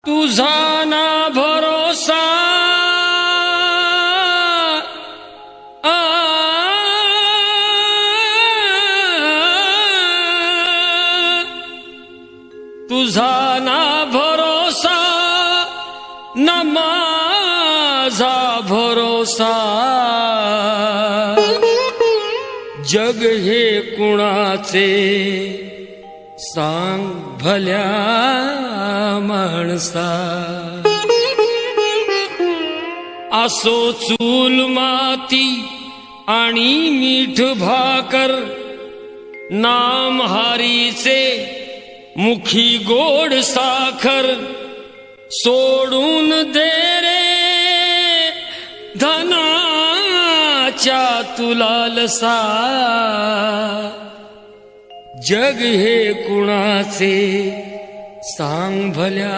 तुझा ना भरोसा तुझा ना भरोसा न माझा भरोसा जग हे कुणाचे सांग भल्या माणसा असो चूल माती आणि मीठ भाकर नाम हारीचे मुखी गोड साखर सोडून दे रे धनाच्या तुलालसा जग हे कुणाचे सांग भल्या